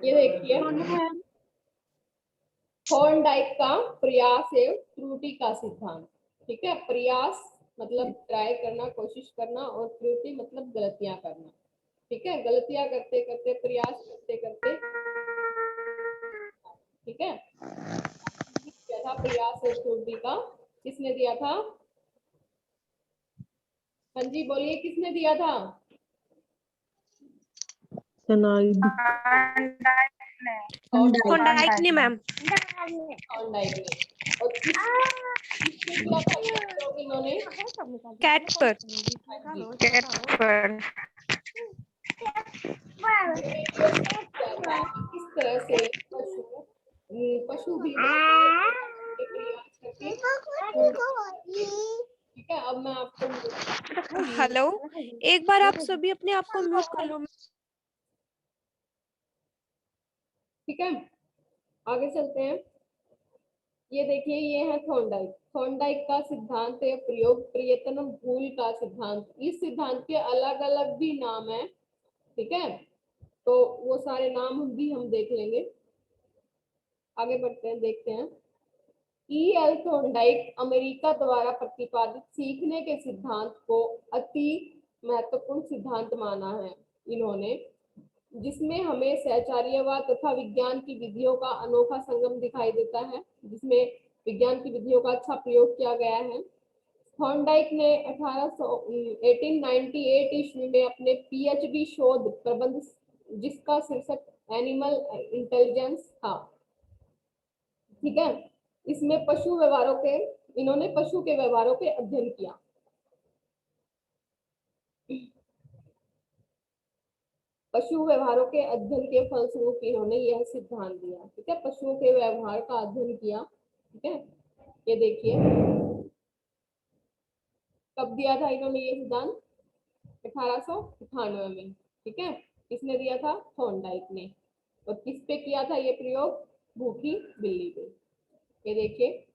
ये देखिए थॉर्नडाइक का प्रयास एवं त्रुटि का सिद्धांत। ठीक है, प्रयास मतलब ट्राई करना, कोशिश करना, और त्रुटि मतलब गलतियां करना। ठीक है, गलतियां करते करते, प्रयास करते करते, ठीक है, दिया था प्रयास एवं त्रुटि का। किसने दिया था? हाँ जी बोलिए, किसने दिया था? थॉर्नडाइक ने मैम। थॉर्नडाइक ने। और किसने दिया था ये प्रयोग इन्होंने? कैट पर। किस तरह से पशु भी प्रयास करके। ठीक है, अब मैं आपको हेलो, एक बार आप सभी अपने आप को म्यूट कर लो। ठीक है, आगे चलते हैं। ये देखिए, ये है थॉर्नडाइक। थॉर्नडाइक का सिद्धांत है प्रयोग प्रयत्न भूल का सिद्धांत। इस सिद्धांत के अलग अलग भी नाम है। ठीक है, तो वो सारे नाम भी हम देख लेंगे। आगे बढ़ते हैं, देखते हैं। E.L. थॉर्नडाइक अमेरिका द्वारा प्रतिपादित सीखने के सिद्धांत को अति महत्वपूर्ण सिद्धांत माना है इन्होंने, जिसमें हमें सहचार्यवाद तथा विज्ञान की विधियों का अनोखा संगम दिखाई देता है, जिसमें विज्ञान की विधियों का अच्छा प्रयोग किया गया है। थॉर्नडाइक ने 1898 ईस्वी में अपने पीएचडी शोध प्रबंध, जिसका शीर्षक एनिमल इंटेलिजेंस था, ठीक है, इसमें पशु व्यवहारों के, इन्होंने पशु के व्यवहारों के अध्ययन किया। पशु व्यवहारों के अध्ययन के फलस्वरूप इन्होंने यह सिद्धांत दिया। ठीक है, पशुओं के व्यवहार का अध्ययन किया। ठीक है, ये देखिए कब दिया था इन्होंने ये सिद्धांत? 1898 में। ठीक है, किसने दिया था? थॉर्नडाइक ने। और किस पे किया था ये प्रयोग? भूखी बिल्ली पे। ये देखिए,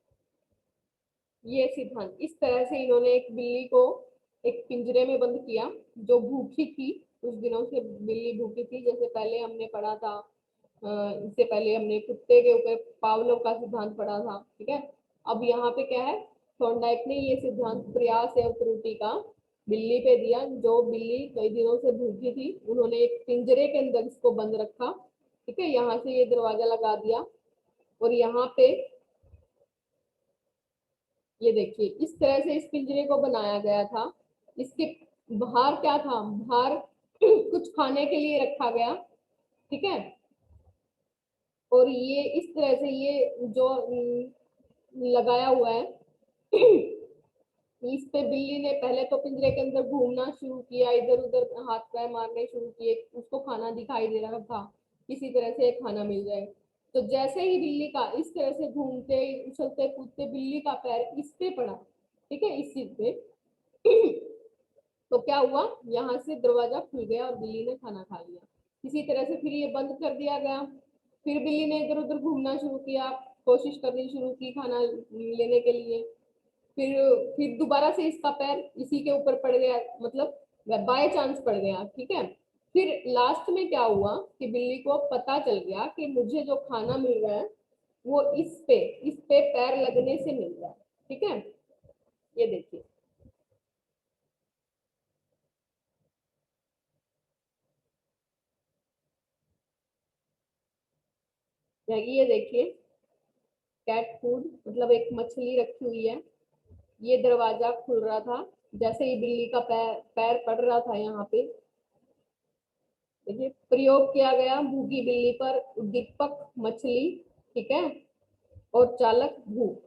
ये सिद्धांत इस तरह से इन्होंने एक बिल्ली को एक पिंजरे में बंद किया जो भूखी थी। कुछ दिनों से बिल्ली भूखी थी, जैसे पहले हमने पढ़ा था, इससे पहले हमने कुत्ते के ऊपर पावलोव का सिद्धांत पढ़ा था। ठीक है, अब यहाँ पे क्या है? थॉर्नडाइक ने ये सिद्धांत प्रयास एवं त्रुटि का बिल्ली पे दिया, जो बिल्ली कई दिनों से भूखी थी। उन्होंने एक पिंजरे के अंदर इसको बंद रखा। ठीक है, यहाँ से ये दरवाजा लगा दिया, और यहाँ पे ये देखिए इस तरह से इस पिंजरे को बनाया गया था। इसके बाहर क्या था? बाहर कुछ खाने के लिए रखा गया। ठीक है, और ये इस तरह से ये जो लगाया हुआ है, इस पे बिल्ली ने पहले तो पिंजरे के अंदर घूमना शुरू किया, इधर उधर हाथ पैर मारने शुरू किए। उसको खाना दिखाई दे रहा था, किसी तरह से खाना मिल जाए। तो जैसे ही बिल्ली का इस तरह से घूमते उछलते कूदते बिल्ली का पैर इस पे पड़ा, ठीक है, इस चीज पे, तो क्या हुआ? यहाँ से दरवाजा खुल गया और बिल्ली ने खाना खा लिया। इसी तरह से फिर ये बंद कर दिया गया। फिर बिल्ली ने इधर उधर घूमना शुरू किया, कोशिश करनी शुरू की खाना लेने के लिए। फिर दोबारा से इसका पैर इसी के ऊपर पड़ गया, मतलब बाय चांस पड़ गया। ठीक है, फिर लास्ट में क्या हुआ कि बिल्ली को पता चल गया कि मुझे जो खाना मिल रहा है वो इस पे पैर लगने से मिल रहा है। ठीक है, ये देखिए, ये देखिए कैट फूड, मतलब एक मछली रखी हुई है। ये दरवाजा खुल रहा था जैसे ही बिल्ली का पैर पड़ रहा था यहाँ पे। देखिए, प्रयोग किया गया भूखी बिल्ली पर उद्दीपक मछली, ठीक है, और चालक भूख।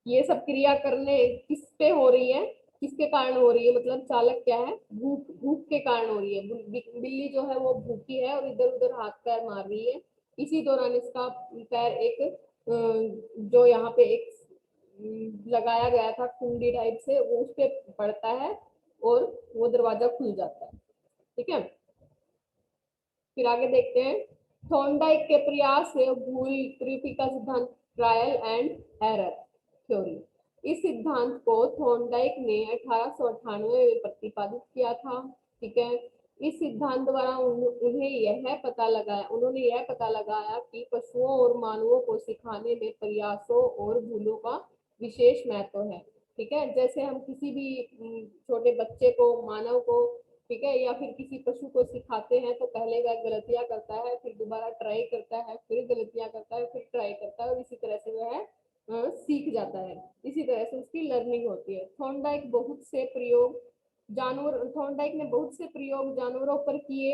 ये सब क्रिया करने किस पे हो रही है? किसके कारण हो रही है? मतलब चालक क्या है? भूख, भूख के कारण हो रही है। बिल्ली जो है वो भूखी है और इधर उधर हाथ पैर मार रही है। इसी दौरान इसका पैर एक जो यहाँ पे एक लगाया गया था कुंडी टाइप से, वो उस पे पड़ता है और वो दरवाजा खुल जाता है। ठीक है, फिर आगे देखते हैं। थॉर्नडाइक के प्रयास से भूल त्रुटि का सिद्धांत, ट्रायल एंड एरर थ्योरी। इस सिद्धांत को थॉर्नडाइक ने 1898 में प्रतिपादित किया था। ठीक है, इस सिद्धांत द्वारा उन्होंने यह पता लगाया कि पशुओं और मानवों को सिखाने में प्रयासों और भूलों का विशेष महत्व है। ठीक है, जैसे हम किसी भी छोटे बच्चे को, मानव को, ठीक है, या फिर किसी पशु को सिखाते हैं तो पहले वह गलतियां करता है, फिर दोबारा ट्राई करता है, फिर गलतियां करता है, फिर ट्राई करता है, और इसी तरह से वह सीख जाता है। इसी तरह से उसकी लर्निंग होती है। थॉर्नडाइक ने बहुत से प्रयोग जानवरों पर किए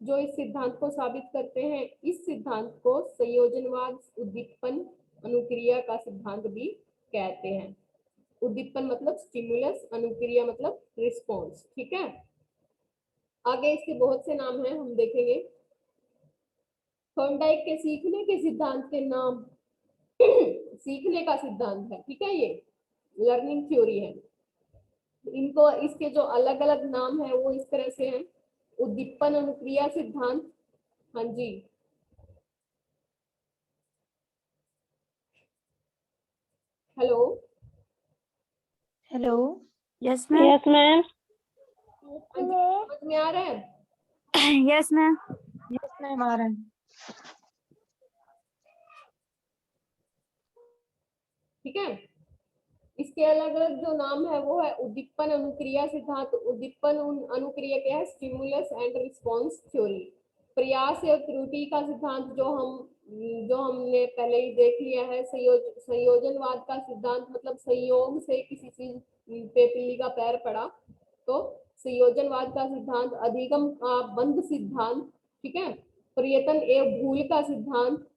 जो इस सिद्धांत को साबित करते हैं। इस सिद्धांत को संयोजनवाद उद्दीपन अनुक्रिया का सिद्धांत भी कहते हैं। उद्दीपन मतलब स्टिमुलस, अनुक्रिया मतलब रिस्पॉन्स। ठीक है, आगे इसके बहुत से नाम हैं, हम देखेंगे। थॉर्नडाइक के सीखने के सिद्धांत के नाम सीखने का सिद्धांत है। ठीक है, ये लर्निंग थ्योरी है। इनको, इसके जो अलग अलग नाम है वो इस तरह से हैं। उद्दीपन अनुक्रिया सिद्धांत, हाँ जी, hello, hello. Yes ma'am. Yes ma'am. हाँ जी, समझ में आ रहा है? Yes ma'am. यस मैम आ रहा है। ठीक है, इसके अलग अलग जो नाम है वो है उद्दीपन अनुक्रिया सिद्धांत। उद्दीपन अनुक्रिया क्या है? Stimulus and response theory. प्रयास या त्रुटि का सिद्धांत जो हमने पहले ही देख लिया है। संयोजनवाद का सिद्धांत मतलब संयोग से किसी चीज पे बिल्ली का पैर पड़ा तो संयोजनवाद का सिद्धांत। अधिगम का बंध सिद्धांत, ठीक है। प्रयत्न एवं भूल का सिद्धांत।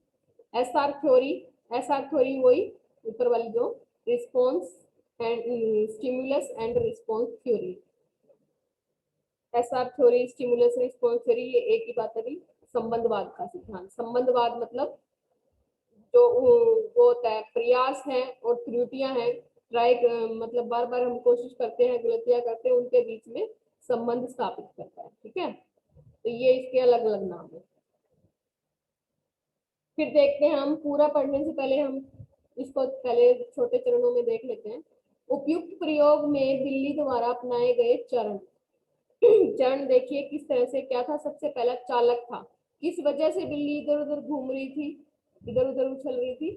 एसआर थ्योरी वही ऊपर वाली जो response and stimulus and response theory. SR theory, stimulus, response theory, ये एक ही बात है। संबंधवाद का सिद्धांत। संबंधवाद मतलब जो वो होता है प्रयास है और त्रुटियां हैं, ट्राई मतलब बार बार हम कोशिश करते हैं, गलतियां करते हैं, उनके बीच में संबंध स्थापित करता है। ठीक है, तो ये इसके अलग अलग नाम है। फिर देखते हैं, हम पूरा पढ़ने से पहले हम इसको पहले छोटे चरणों में देख लेते हैं। उपयुक्त प्रयोग में बिल्ली द्वारा अपनाए गए चरण। चरण देखिए किस तरह से क्या था। सबसे पहला चालक था। किस वजह से बिल्ली इधर उधर घूम रही थी, इधर उधर उछल रही थी?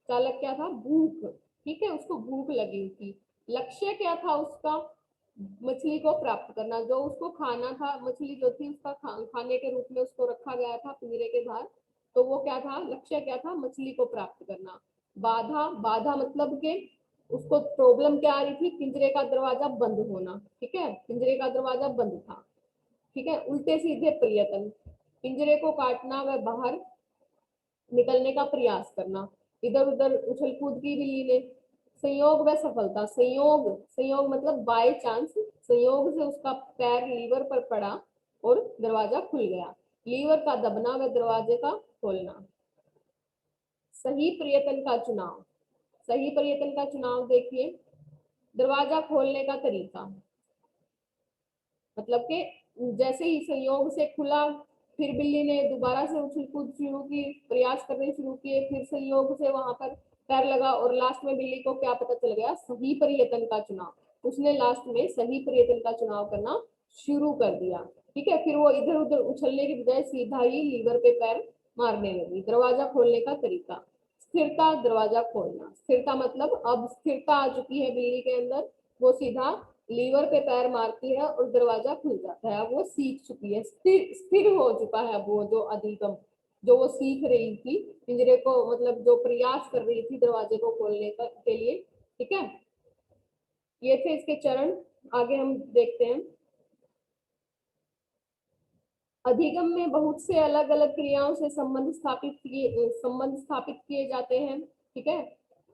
चालक क्या था? भूख। ठीक है, उसको भूख लगी थी। लक्ष्य क्या था उसका? मछली को प्राप्त करना। जो उसको खाना था, मछली जो थी उसका खाने के रूप में उसको रखा गया था पिंजरे के बाहर, तो वो क्या था? लक्ष्य क्या था? मछली को प्राप्त करना। बाधा, बाधा मतलब के उसको प्रॉब्लम क्या आ रही थी? पिंजरे का दरवाजा बंद होना। ठीक है, पिंजरे का दरवाजा बंद था। ठीक है, उल्टे सीधे प्रयत्न, पिंजरे को काटना व बाहर निकलने का प्रयास करना। इधर उधर उछल कूद की बिल्ली ने। संयोग व सफलता। संयोग, संयोग मतलब बाय चांस, संयोग से उसका पैर लीवर पर पड़ा और दरवाजा खुल गया। लीवर का दबना व दरवाजे का खोलना। सही प्रयत्न का चुनाव। सही प्रयत्न का चुनाव देखिए। दरवाजा खोलने का तरीका मतलब कि जैसे ही संयोग से खुला, फिर बिल्ली ने दोबारा से उछल कूद शुरू की, प्रयास करने शुरू किए, फिर संयोग से वहां पर पैर लगा और लास्ट में बिल्ली को क्या पता चल गया? सही प्रयत्न का चुनाव। उसने लास्ट में सही प्रयत्न का चुनाव करना शुरू कर दिया। ठीक है, फिर वो इधर उधर उछलने की बजाय सीधा ही लीवर पे पैर मारने लगी। दरवाजा खोलने का तरीका। स्थिरता, दरवाजा खोलना। स्थिरता मतलब अब स्थिरता आ चुकी है बिल्ली के अंदर, वो सीधा लीवर पे पैर मारती है और दरवाजा खुल जाता है। अब वो सीख चुकी है, स्थिर स्थिर हो चुका है वो जो अधिगम, जो वो सीख रही थी पिंजरे को, मतलब जो प्रयास कर रही थी दरवाजे को खोलने के लिए। ठीक है, ये थे इसके चरण। आगे हम देखते हैं। अधिगम में बहुत से अलग अलग क्रियाओं से संबंध स्थापित किए जाते हैं। ठीक है,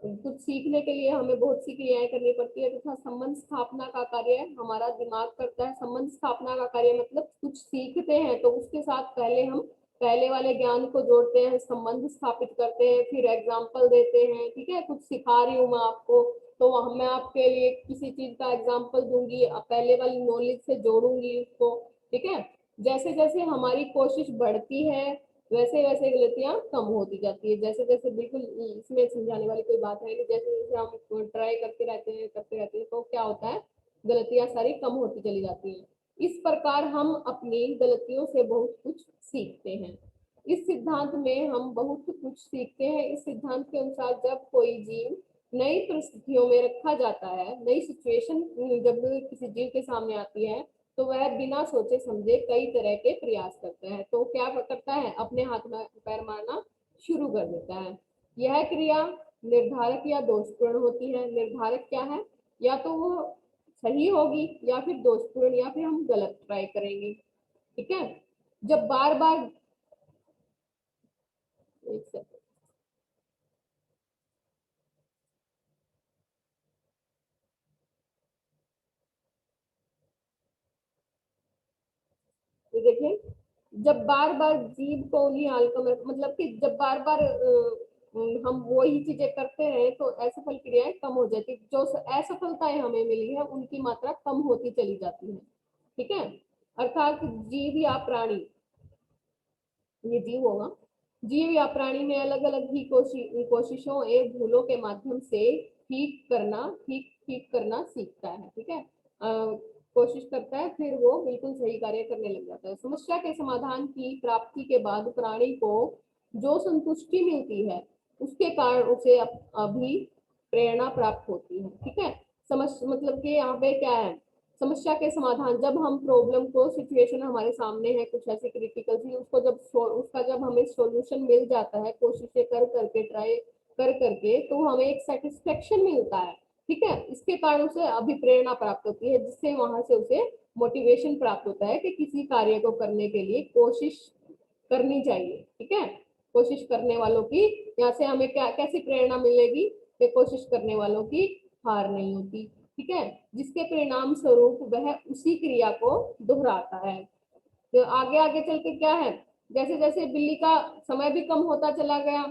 कुछ सीखने के लिए हमें बहुत सी क्रियाएं करनी पड़ती है तथा संबंध स्थापना का कार्य हमारा दिमाग करता है। संबंध स्थापना का कार्य मतलब कुछ सीखते हैं तो उसके साथ पहले हम पहले वाले ज्ञान को जोड़ते हैं, संबंध स्थापित करते हैं, फिर एग्जाम्पल देते हैं। ठीक है, कुछ सिखा रही हूँ मैं आपको तो मैं आपके लिए किसी चीज का एग्जाम्पल दूंगी, पहले वाली नॉलेज से जोड़ूंगी उसको। ठीक है, जैसे जैसे हमारी कोशिश बढ़ती है वैसे वैसे गलतियां कम होती जाती है। जैसे जैसे, बिल्कुल इसमें समझाने वाली कोई बात है नहीं, जैसे जैसे हम ट्राई करते रहते हैं तो क्या होता है? गलतियां सारी कम होती चली जाती हैं। इस प्रकार हम अपनी गलतियों से बहुत कुछ सीखते हैं। इस सिद्धांत में हम बहुत कुछ सीखते हैं। इस सिद्धांत के अनुसार जब कोई जीव नई परिस्थितियों में रखा जाता है, नई सिचुएशन जब किसी जीव के सामने आती है, तो वह बिना सोचे समझे कई तरह के प्रयास करता है। तो क्या करता है, अपने हाथ में पैर मारना शुरू कर देता है। यह क्रिया निर्धारक या दोषपूर्ण होती है। निर्धारक क्या है, या तो वो सही होगी या फिर दोषपूर्ण, या फिर हम गलत ट्राई करेंगे। ठीक है, जब बार बार, एक सेकंड, तो देखिए, जब बार बार जीव को उन्हीं हालतों में, मतलब कि जब बार बार हम वही चीजें करते रहे तो असफल क्रियाएं कम हो जाती, जो असफलताएं हमें मिली है उनकी मात्रा कम होती चली जाती है। ठीक है, अर्थात जीव या प्राणी, ये जीव होगा, जीव या प्राणी में अलग अलग ही कोशिशों एवं भूलों के माध्यम से ठीक करना सीखता है। ठीक है, कोशिश करता है, फिर वो बिल्कुल सही कार्य करने लग जाता है। समस्या के समाधान की प्राप्ति के बाद प्राणी को जो संतुष्टि मिलती है, उसके कारण उसे अभी प्रेरणा प्राप्त होती है। ठीक है, समस्या मतलब कि यहाँ पे क्या है, समस्या के समाधान, जब हम प्रॉब्लम को, सिचुएशन हमारे सामने है कुछ ऐसी क्रिटिकल सी, उसको जब हमें सॉल्यूशन मिल जाता है, कोशिशें कर करके, ट्राई कर करके, तो हमें एक सेटिस्फेक्शन मिलता है। ठीक है, इसके कारण उसे अभिप्रेरणा प्राप्त होती है, जिससे वहां से उसे मोटिवेशन प्राप्त होता है कि किसी कार्य को करने के लिए कोशिश करनी चाहिए। ठीक है, कोशिश करने वालों की, यहाँ से हमें क्या कैसी प्रेरणा मिलेगी, कि कोशिश करने वालों की हार नहीं होती। ठीक है, जिसके परिणाम स्वरूप वह उसी क्रिया को दोहराता है। तो आगे आगे चल के क्या है, जैसे जैसे बिल्ली का समय भी कम होता चला गया।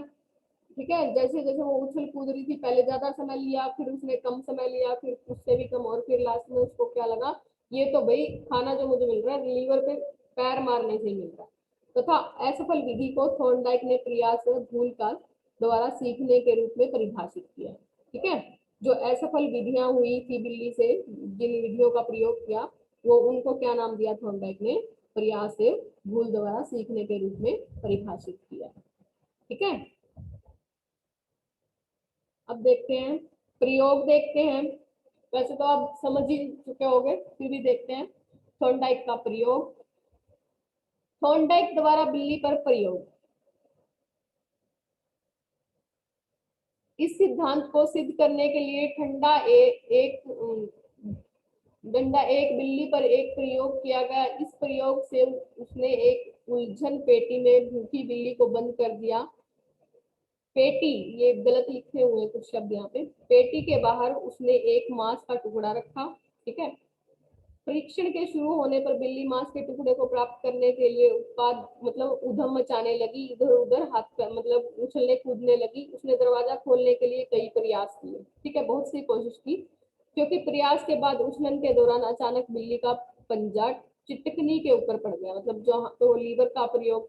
ठीक है, जैसे जैसे वो उछल कूद रही थी, पहले ज्यादा समय लिया, फिर उसने कम समय लिया, फिर उससे भी कम, और फिर लास्ट में उसको क्या लगा, ये तो भाई खाना जो मुझे मिल रहा है लीवर पे पैर मारने से ही मिल रहा है। तथा असफल विधि को थॉर्नडाइक ने प्रयास भूल का द्वारा सीखने के रूप में परिभाषित किया। ठीक है, जो असफल विधियां हुई थी बिल्ली से, जिन विधियों का प्रयोग किया, वो उनको क्या नाम दिया, थॉर्नडाइक ने प्रयास से भूल द्वारा सीखने के रूप में परिभाषित किया। ठीक है, अब देखते हैं, प्रयोग देखते हैं। वैसे तो आप समझ ही चुके होंगे, फिर भी देखते हैं थॉर्नडाइक का प्रयोग। थॉर्नडाइक द्वारा बिल्ली पर प्रयोग। इस सिद्धांत को सिद्ध करने के लिए डंडा एक बिल्ली पर एक प्रयोग किया गया। इस प्रयोग से उसने एक उलझन पेटी में भूखी बिल्ली को बंद कर दिया। पेटी, ये गलत लिखे हुए हैं कुछ शब्द यहाँ पे, पेटी के बाहर उसने एक मांस का टुकड़ा रखा। ठीक है, परीक्षण के शुरू होने पर बिल्ली मांस के टुकड़े को प्राप्त करने के लिए उत्पाद मतलब उधम मचाने लगी, इधर उधर हाथ मतलब उछलने कूदने लगी। उसने दरवाजा खोलने के लिए कई प्रयास किए। ठीक है, बहुत सी कोशिश की, क्योंकि प्रयास के बाद उछलन के दौरान अचानक बिल्ली का पंजा चिटकनी के ऊपर पड़ गया। मतलब जो तो लीवर का प्रयोग,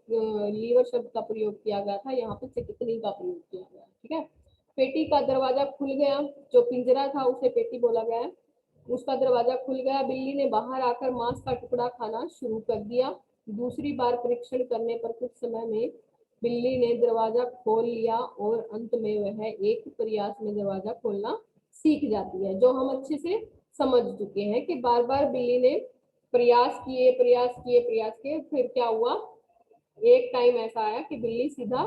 लीवर शब्द का प्रयोग किया गया था, यहाँ पे चिटकनी का प्रयोग किया गया। ठीक है, पेटी का दरवाजा खुल गया, जो पिंजरा था उसे पेटी बोला गया है, उसका दरवाजा खुल गया। बिल्ली ने बाहर आकर मांस का टुकड़ा खाना शुरू कर दिया। दूसरी बार परीक्षण करने पर कुछ समय में बिल्ली ने दरवाजा खोल लिया, और अंत में वह एक प्रयास में दरवाजा खोलना सीख जाती है, जो हम अच्छे से समझ चुके हैं कि बार बार बिल्ली ने प्रयास किए, प्रयास किए, प्रयास किए, फिर क्या हुआ, एक टाइम ऐसा आया कि बिल्ली सीधा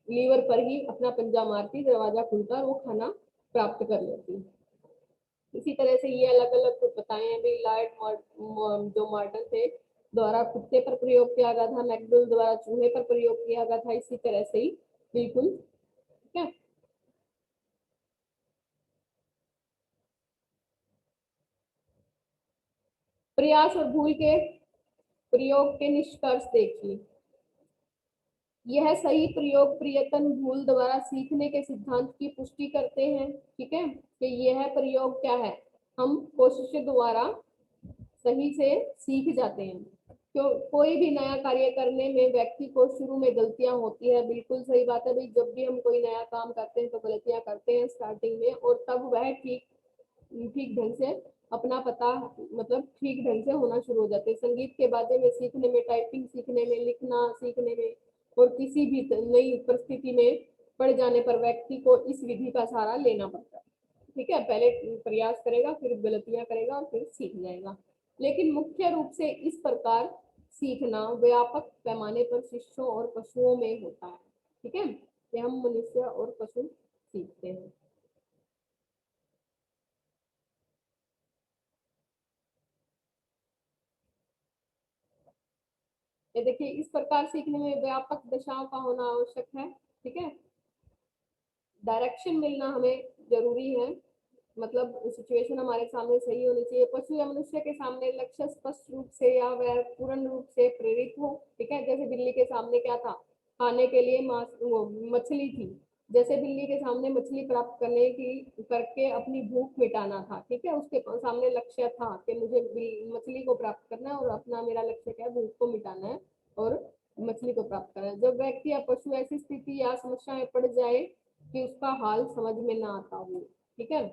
लीवर पर ही अपना पंजा मारती, दरवाजा खुलता और वो खाना प्राप्त कर लेती। इसी तरह से ये अलग अलग बताए हैं भी। लाइट जो मॉडल थे द्वारा कुत्ते पर प्रयोग किया गया था, मैकडल द्वारा चूहे पर प्रयोग किया गया था, इसी तरह से ही बिल्कुल। ठीक है, प्रयास और भूल के प्रयोग के निष्कर्ष देखिए। यह सही प्रयोग प्रयत्न भूल द्वारा सीखने के सिद्धांत की पुष्टि करते हैं। ठीक है, कि यह प्रयोग क्या है, हम कोशिश द्वारा सही से सीख जाते हैं। क्यों, कोई भी नया कार्य करने में व्यक्ति को शुरू में गलतियां होती है, बिल्कुल सही बात है भाई। जब भी हम कोई नया काम करते हैं तो गलतियां करते हैं स्टार्टिंग में, और तब वह ठीक ठीक ढंग से अपना पता मतलब ठीक ढंग से होना शुरू हो जाते हैं। संगीत के बारे में सीखने में, टाइपिंग सीखने में, लिखना सीखने में और किसी भी नई परिस्थिति में पड़ जाने पर व्यक्ति को इस विधि का सहारा लेना पड़ता है। ठीक है, पहले प्रयास करेगा, फिर गलतियां करेगा और फिर सीख जाएगा। लेकिन मुख्य रूप से इस प्रकार सीखना व्यापक पैमाने पर शिष्यों और पशुओं में होता है। ठीक है, ये हम मनुष्य और पशु सीखते हैं। ये देखिए, इस प्रकार सीखने में व्यापक दशाओं का होना आवश्यक है। ठीक है, डायरेक्शन मिलना हमें जरूरी है, मतलब सिचुएशन हमारे सामने सही होनी चाहिए। पशु या मनुष्य के सामने लक्ष्य स्पष्ट रूप से या वह पूर्ण रूप से प्रेरित हो। ठीक है, जैसे बिल्ली के सामने क्या था, खाने के लिए मछली थी। जैसे बिल्ली के सामने मछली प्राप्त करने की करके अपनी भूख मिटाना था। ठीक है, उसके सामने लक्ष्य था कि मुझे मछली को प्राप्त करना है और अपना मेरा लक्ष्य क्या है, भूख को मिटाना है और मछली को प्राप्त करना है। जब व्यक्ति या पशु ऐसी स्थिति या समस्या में पड़ जाए कि उसका हाल समझ में ना आता हो, ठीक है,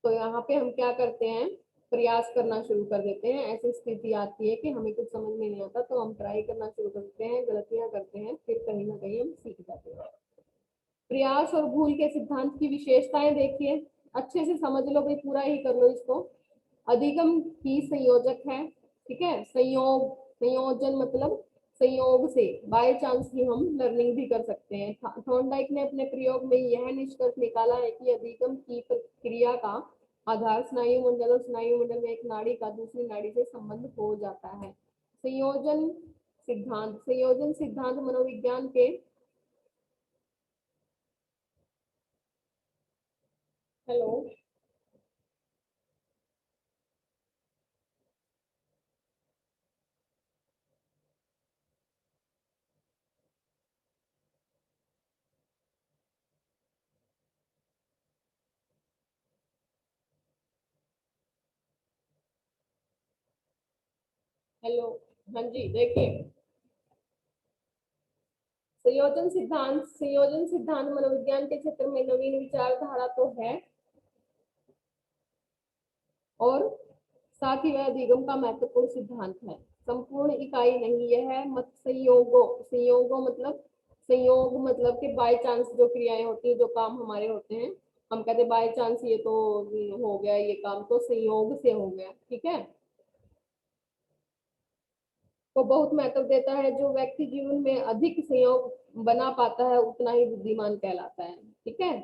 तो यहाँ पे हम क्या करते हैं, प्रयास करना शुरू कर देते हैं। ऐसी स्थिति आती है कि हमें कुछ समझ में नहीं आता तो हम ट्राई करना शुरू करते हैं, गलतियां करते हैं, फिर कहीं ना कहीं हम सीख जाते हैं। प्रयास और भूल के सिद्धांत की विशेषताएं देखिए, अच्छे से समझ लो भाई, पूरा ही कर लो इसको। अधिगम ही संयोजक है। ठीक है, संयोग, संयोजन मतलब संयोग से, बाय चांस ही हम लर्निंग भी कर सकते हैं। थॉर्नडाइक ने अपने प्रयोग में यह निष्कर्ष निकाला है कि अधिगम की प्रक्रिया का आधार स्नायु मंडल और स्नायु मंडल में एक नाड़ी का दूसरी नाड़ी से संबंध हो जाता है। संयोजन सिद्धांत, संयोजन सिद्धांत मनोविज्ञान के, हेलो, हेलो, हाँ जी, देखिए, संयोजन सिद्धांत मनोविज्ञान के क्षेत्र में नवीन विचारधारा तो है और साथ ही वह अधिगम का महत्वपूर्ण सिद्धांत है। संपूर्ण इकाई नहीं, यह है मत संयोगो, संयोगो मतलब, संयोग मतलब कि बाय चांस जो क्रियाएं होती है, जो काम हमारे होते हैं, हम कहते हैं बाय चांस ये तो हो गया, ये काम तो संयोग से हो गया। ठीक है, को बहुत महत्व देता है। जो व्यक्ति जीवन में अधिक संयोग बना पाता है उतना ही बुद्धिमान कहलाता है। ठीक है,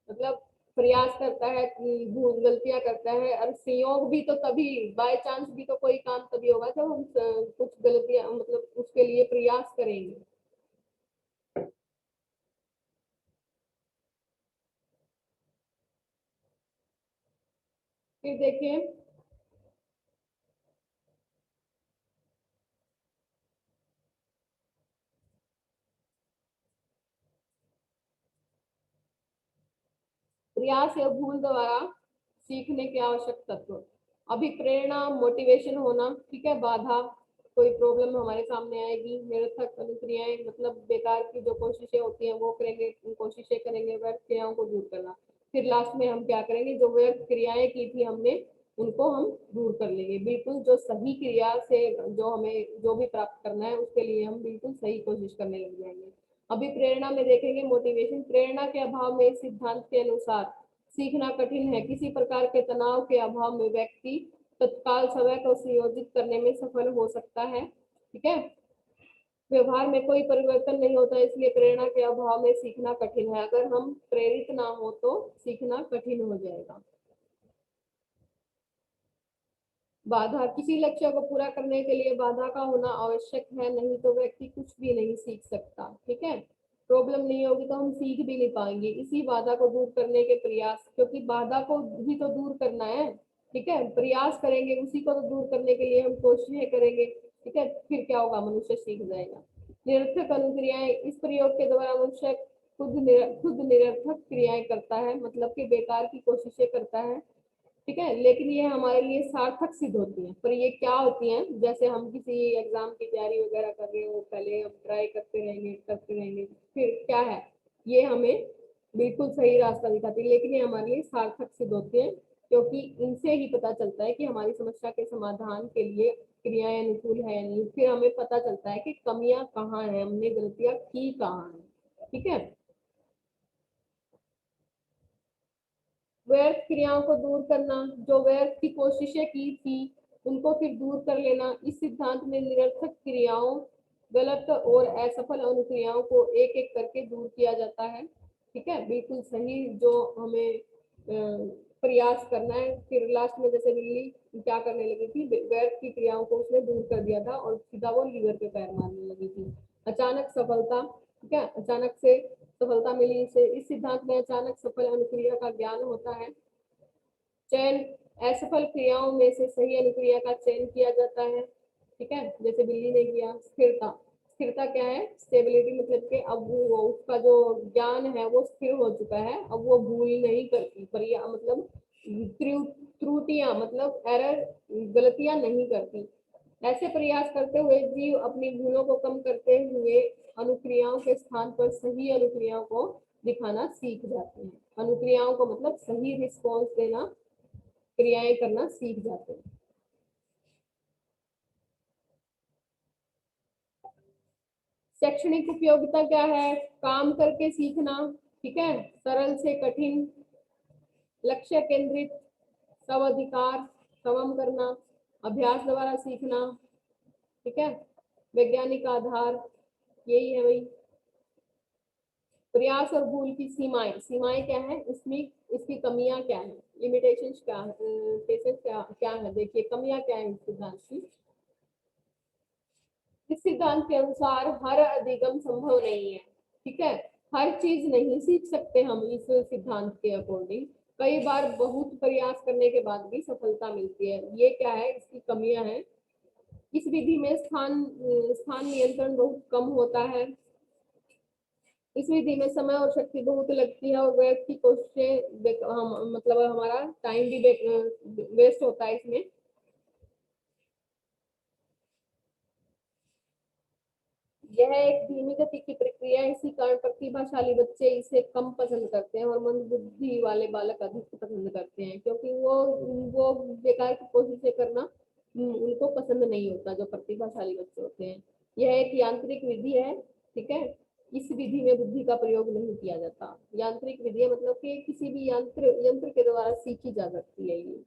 मतलब प्रयास करता है, भूल गलतियां करता है, और संयोग भी तो तभी, बाय चांस भी तो कोई काम तभी होगा जब हम कुछ गलतियां मतलब उसके लिए प्रयास करेंगे। फिर देखिए, प्रयास या भूल द्वारा सीखने के आवश्यक तत्व, अभिप्रेरणा मोटिवेशन होना। ठीक है, बाधा, कोई प्रॉब्लम हमारे सामने आएगी, निरर्थक अनुक्रियाएं मतलब बेकार की जो कोशिशें होती हैं वो करेंगे, कोशिशें करेंगे व्यर्थ क्रियाओं को दूर करना। फिर लास्ट में हम क्या करेंगे, जो व्यर्थ क्रियाएं की थी हमने उनको हम दूर कर लेंगे। बिल्कुल जो सही क्रिया से जो हमें जो भी प्राप्त करना है उसके लिए हम बिल्कुल सही कोशिश करने लग जाएंगे। अभी प्रेरणा में देखेंगे मोटिवेशन, प्रेरणा के अभाव में सिद्धांत के अनुसार सीखना कठिन है। किसी प्रकार के तनाव के अभाव में व्यक्ति तत्काल समय को संयोजित करने में सफल हो सकता है। ठीक है, व्यवहार में कोई परिवर्तन नहीं होता, इसलिए प्रेरणा के अभाव में सीखना कठिन है। अगर हम प्रेरित ना हो तो सीखना कठिन हो जाएगा। बाधा, किसी लक्ष्य को पूरा करने के लिए बाधा का होना आवश्यक है, नहीं तो व्यक्ति कुछ भी नहीं सीख सकता। ठीक है, प्रॉब्लम नहीं होगी तो हम सीख भी नहीं पाएंगे। इसी बाधा को दूर करने के प्रयास, क्योंकि बाधा को भी तो दूर करना है। ठीक है, प्रयास करेंगे, उसी को तो दूर करने के लिए हम कोशिशें करेंगे। ठीक है, फिर क्या होगा, मनुष्य सीख जाएगा। निरर्थक अनुक्रियाएं, इस प्रयोग के द्वारा मनुष्य खुद निरर्थक क्रियाएं करता है, मतलब कि बेकार की कोशिशें करता है। ठीक है, लेकिन ये हमारे लिए सार्थक सिद्ध होती हैं। पर ये क्या होती हैं, जैसे हम किसी एग्जाम की तैयारी वगैरह कर रहे हो, पहले हम ट्राई करते रहेंगे फिर क्या है, ये हमें बिल्कुल सही रास्ता दिखाती है, लेकिन ये हमारे लिए सार्थक सिद्ध होती है, क्योंकि इनसे ही पता चलता है कि हमारी समस्या के समाधान के लिए क्रियाएं अनुकूल है या नहीं। फिर हमें पता चलता है कि कमियां कहाँ है, हमने गलतियां की कहाँ है। ठीक है, व्यर्थ क्रियाओं को दूर करना, जो व्यर्थ की कोशिशें की थी उनको फिर दूर कर लेना। इस सिद्धांत में निरर्थक क्रियाओं, गलत और असफल अनुक्रियाओं को एक एक करके दूर किया जाता है। ठीक है, बिल्कुल सही जो हमें प्रयास करना है। फिर लास्ट में जैसे बिल्ली क्या करने लगी थी, व्यर्थ की क्रियाओं को उसने दूर कर दिया था और सीधा वो लीवर पे पैर मारने लगी थी। अचानक सफलता, ठीक है, अचानक से सफलता मिली इसे। इस सिद्धांत में अचानक सफल अनुक्रिया का ज्ञान होता है। चयन, असफल क्रियाओं में से सही अनुक्रिया का चयन किया जाता है। ठीक है, जैसे बिल्ली ने किया। स्थिरता, स्थिरता क्या है, स्टेबिलिटी, मतलब कि अब वो उसका जो ज्ञान है वो स्थिर हो चुका है, अब वो भूल नहीं करती, पर मतलब त्रुटियां मतलब एरर, गलतियां नहीं करती। ऐसे प्रयास करते हुए जीव अपनी भूलों को कम करते हुए अनुक्रियाओं के स्थान पर सही अनुक्रियाओं को दिखाना सीख जाते हैं। अनुक्रियाओं को मतलब सही रिस्पॉन्स देना, क्रियाएं करना सीख जाते हैं। शैक्षणिक उपयोगिता क्या है, काम करके सीखना। ठीक है, सरल से कठिन, लक्ष्य केंद्रित, स्वाधिकार, स्वयं करना, अभ्यास द्वारा सीखना। ठीक है, वैज्ञानिक आधार, यही है भाई। प्रयास और भूल की सीमाएं, सीमाएं क्या है इसमें, इसकी कमियां क्या है, लिमिटेशन क्या है, केसेस क्या क्या है। देखिए कमियां क्या है इस सिद्धांत की। इस सिद्धांत के अनुसार हर अधिगम संभव नहीं है। ठीक है, हर चीज नहीं सीख सकते हम इस सिद्धांत के अकॉर्डिंग। कई बार बहुत प्रयास करने के बाद भी सफलता मिलती है, ये क्या है, इसकी कमियां हैं। इस विधि में स्थान नियंत्रण बहुत कम होता है। इस विधि में समय और शक्ति बहुत लगती है और व्यर्थ की कोशिशें, हम मतलब हमारा टाइम भी वेस्ट होता है इसमें। यह एक धीमी गति की प्रक्रिया है, इसी कारण प्रतिभाशाली बच्चे इसे कम पसंद करते हैं और मंद बुद्धि वाले बालक अधिक पसंद करते हैं, क्योंकि वो बेकार की कोशिशें करना उनको पसंद नहीं होता, जो प्रतिभाशाली बच्चे होते हैं। यह एक यांत्रिक विधि है। ठीक है, इस विधि में बुद्धि का प्रयोग नहीं किया जाता। यांत्रिक विधि है मतलब कि किसी भी यंत्र के द्वारा सीखी जा सकती है ये।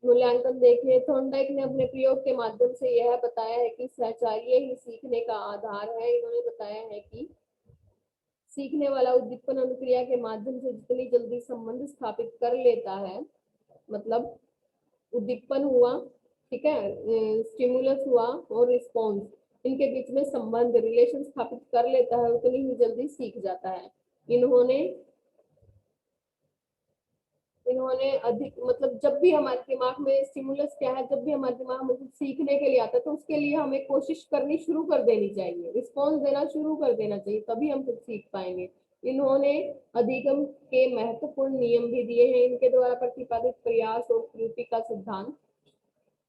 मूल्यांकन देखिए, थॉर्नडाइक ने अपने प्रयोग के माध्यम से यह बताया है कि सहचार्य ही सीखने का आधार है। इन्होंने बताया है कि सीखने वाला उद्दीपन अनुक्रिया के माध्यम से जितनी जल्दी संबंध स्थापित कर लेता है, मतलब उद्दीपन हुआ, ठीक है, स्टिमुलस हुआ और रिस्पॉन्स, इनके बीच में संबंध रिलेशन स्थापित कर लेता है, उतनी ही जल्दी सीख जाता है। इन्होंने इन्होंने अधिक मतलब जब भी हमारे दिमाग में स्टिमुलस क्या है, जब भी हमारे दिमाग में कुछ सीखने के लिए आता है तो उसके लिए हमें कोशिश करनी शुरू कर देनी चाहिए, रिस्पॉन्स देना शुरू कर देना चाहिए, तभी हम कुछ सीख पाएंगे। इन्होंने अधिगम के महत्वपूर्ण नियम भी दिए हैं, इनके द्वारा प्रतिपादित प्रयास और त्रुटि का सिद्धांत,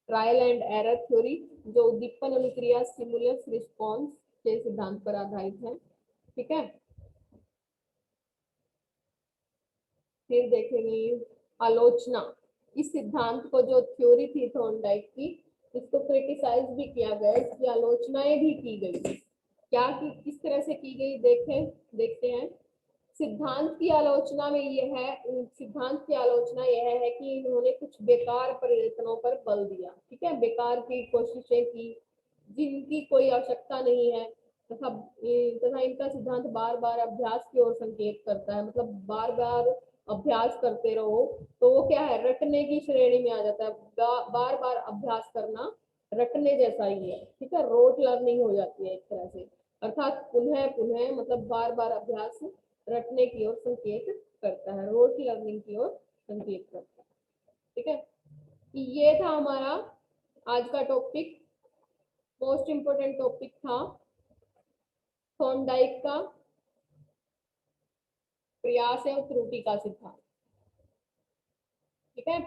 ट्रायल एंड एरर थ्योरी, जो उद्दीपन अनुक्रिया स्टिमुलस रिस्पॉन्स के सिद्धांत पर आधारित है। ठीक है, फिर देखेंगे आलोचना। इस सिद्धांत को जो थ्योरी थी थॉर्नडाइक की, इसको क्रिटिसाइज भी किया गया, इसकी आलोचनाएं भी की गई। क्या की किस तरह से की गई, देखते हैं। सिद्धांत की आलोचना यह है कि इन्होंने कुछ बेकार प्रयत्नों पर बल दिया। ठीक है, बेकार की कोशिशें की जिनकी कोई आवश्यकता नहीं है, तथा इनका सिद्धांत बार बार अभ्यास की ओर संकेत करता है, मतलब बार बार अभ्यास करते रहो तो वो क्या है, रटने की श्रेणी में आ जाता है। बार बार अभ्यास करना रटने जैसा ही है। ठीक है, रोट लर्निंग हो जाती है एक तरह से, अर्थात पुनः पुनः मतलब बार बार अभ्यास रटने की ओर संकेत करता है, रोट लर्निंग की ओर संकेत करता है। ठीक है, ये था हमारा आज का टॉपिक, मोस्ट इंपोर्टेंट टॉपिक था थॉर्नडाइक का प्रयास है और त्रुटि का सिद्धांत। ठीक है।